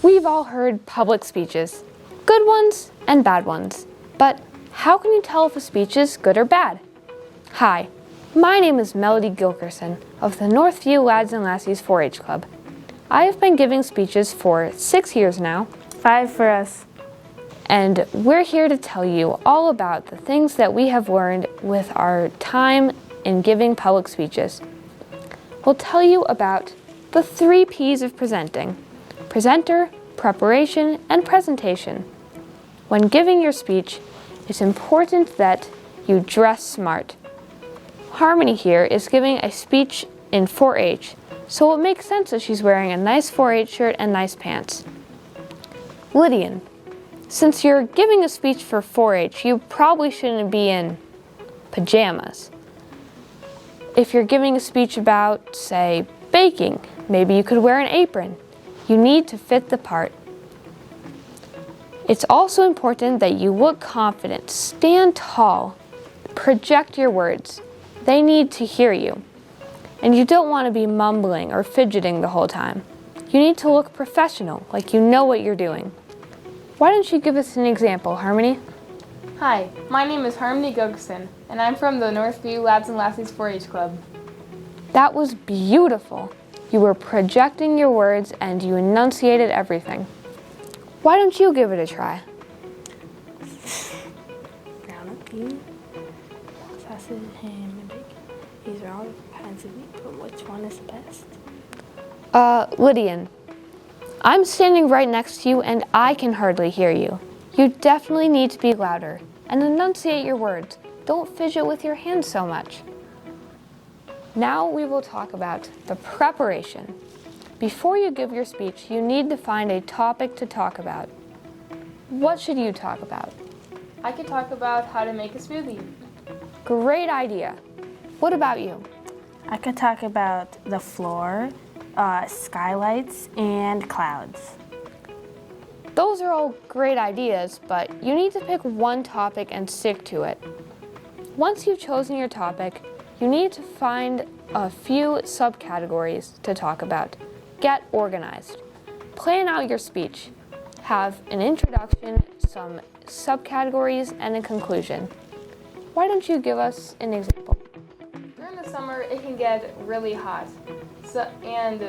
We've all heard public speeches, good ones and bad ones. But how can you tell if a speech is good or bad? Hi, my name is Melody Gilkerson of the Northview Lads and Lassies 4-H Club. I have been giving speeches for 6 years now. 5 for us. And we're here to tell you all about the things that we have learned with our time in giving public speeches. We'll tell you about the 3 P's of presenting: presenter, preparation, and presentation. When giving your speech, it's important that you dress smart. Harmony here is giving a speech in 4-H, so it makes sense that she's wearing a nice 4-H shirt and nice pants. Lydian, since you're giving a speech for 4-H, you probably shouldn't be in pajamas. If you're giving a speech about, say, baking, maybe you could wear an apron. You need to fit the part. It's also important that you look confident, stand tall, project your words. They need to hear you. And you don't want to be mumbling or fidgeting the whole time. You need to look professional, like you know what you're doing. Why don't you give us an example, Harmony? Hi, my name is Harmony Gilkerson, and I'm from the Northview Lads and Lassies 4-H Club. That was beautiful. You were projecting your words and you enunciated everything. Why don't you give it a try? Ground up beef, sausage, ham, and bacon. These are all kinds of meat, but which one is the best? Lydian, I'm standing right next to you and I can hardly hear you. You definitely need to be louder and enunciate your words. Don't fidget with your hands so much. Now we will talk about the preparation. Before you give your speech, you need to find a topic to talk about. What should you talk about? I could talk about how to make a smoothie. Great idea. What about you? I could talk about the floor, skylights, and clouds. Those are all great ideas, but you need to pick one topic and stick to it. Once you've chosen your topic, you need to find a few subcategories to talk about. Get organized. Plan out your speech. Have an introduction, some subcategories, and a conclusion. Why don't you give us an example? During the summer, it can get really hot. Something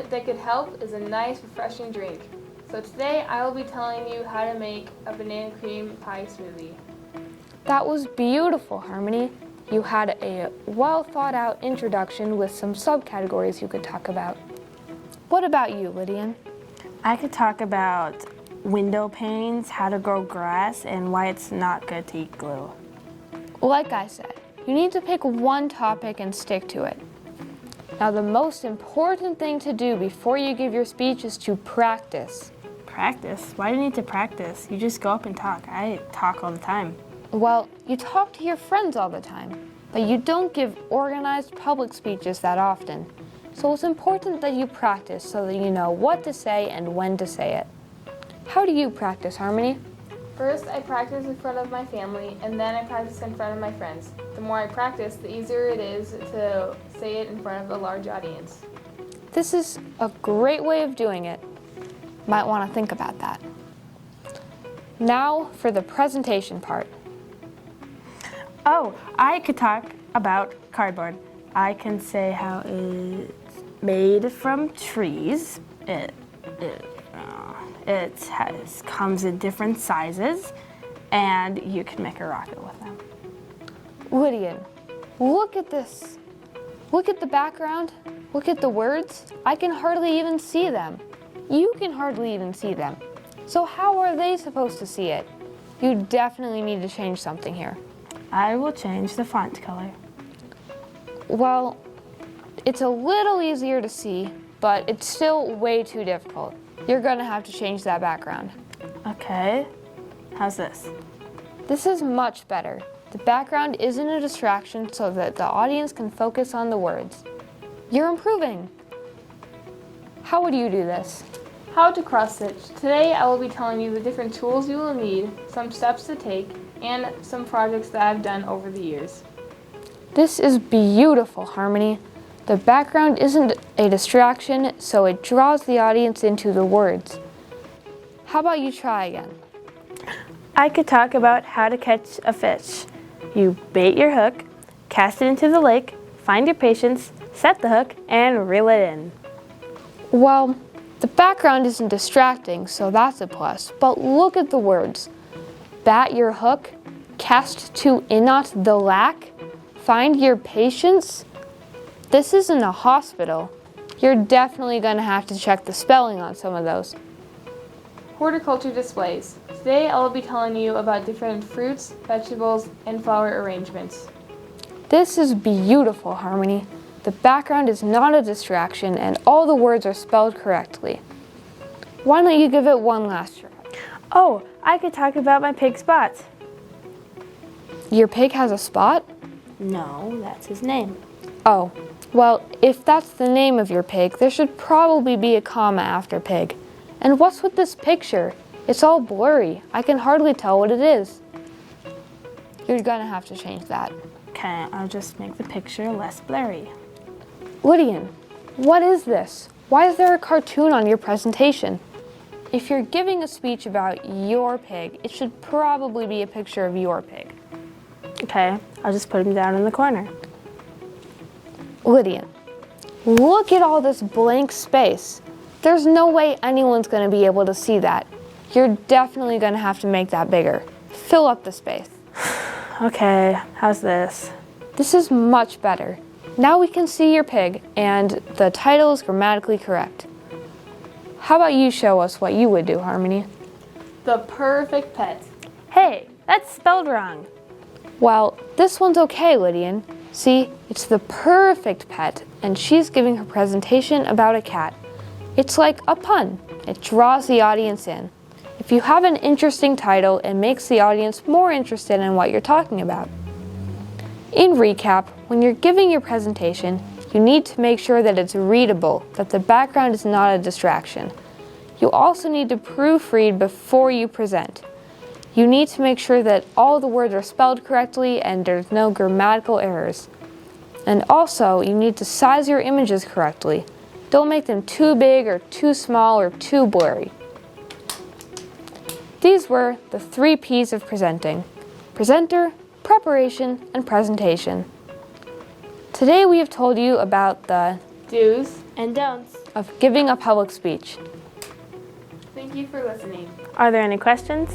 that could help is a nice, refreshing drink. So today, I will be telling you how to make a banana cream pie smoothie. That was beautiful, Harmony. You had a well-thought-out introduction with some subcategories you could talk about. What about you, Lydian? I could talk about window panes, how to grow grass, and why it's not good to eat glue. Like I said, you need to pick one topic and stick to it. Now, the most important thing to do before you give your speech is to practice. Practice? Why do you need to practice? You just go up and talk. I talk all the time. Well, you talk to your friends all the time, but you don't give organized public speeches that often. So it's important that you practice so that you know what to say and when to say it. How do you practice, Harmony? First, I practice in front of my family, and then I practice in front of my friends. The more I practice, the easier it is to say it in front of a large audience. This is a great way of doing it. Might want to think about that. Now for the presentation part. Oh, I could talk about cardboard. I can say how it's made from trees. It comes in different sizes, and you can make a rocket with them. Lydian, look at this. Look at the background. Look at the words. I can hardly even see them. You can hardly even see them. So how are they supposed to see it? You definitely need to change something here. I will change the font color. Well, it's a little easier to see, but it's still way too difficult. You're going to have to change that background. Okay. How's this? This is much better. The background isn't a distraction so that the audience can focus on the words. You're improving. How would you do this? How to cross stitch. Today I will be telling you the different tools you will need, some steps to take, and some projects that I've done over the years. This is beautiful, Harmony. The background isn't a distraction, so it draws the audience into the words. How about you try again? I could talk about how to catch a fish. You bait your hook, cast it into the lake, find your patience, set the hook, and reel it in. Well, the background isn't distracting, so that's a plus. But look at the words. Bat your hook, cast to inot the lack, find your patience. This isn't a hospital. You're definitely going to have to check the spelling on some of those. Horticulture Displays. Today I will be telling you about different fruits, vegetables, and flower arrangements. This is beautiful, Harmony. The background is not a distraction and all the words are spelled correctly. Why don't you give it one last try? Oh, I could talk about my pig Spot. Your pig has a spot? No, that's his name. Oh, well, if that's the name of your pig, there should probably be a comma after pig. And what's with this picture? It's all blurry. I can hardly tell what it is. You're gonna have to change that. Okay, I'll just make the picture less blurry. Lydian, what is this? Why is there a cartoon on your presentation? If you're giving a speech about your pig, it should probably be a picture of your pig. Okay, I'll just put him down in the corner. Lydian, look at all this blank space. There's no way anyone's going to be able to see that. You're definitely going to have to make that bigger. Fill up the space. Okay, how's this? This is much better. Now we can see your pig, and the title is grammatically correct. How about you show us what you would do, Harmony? The Purrrrfect Pet. Hey, that's spelled wrong. Well, this one's okay, Lydian. See, it's the Purrrrfect Pet, and she's giving her presentation about a cat. It's like a pun. It draws the audience in. If you have an interesting title, it makes the audience more interested in what you're talking about. In recap, when you're giving your presentation, you need to make sure that it's readable, that the background is not a distraction. You also need to proofread before you present. You need to make sure that all the words are spelled correctly and there's no grammatical errors. And also, you need to size your images correctly. Don't make them too big or too small or too blurry. These were the 3 P's of presenting: presenter, preparation, and presentation. Today we have told you about the Do's And don'ts. of giving a public speech. Thank you for listening. Are there any questions?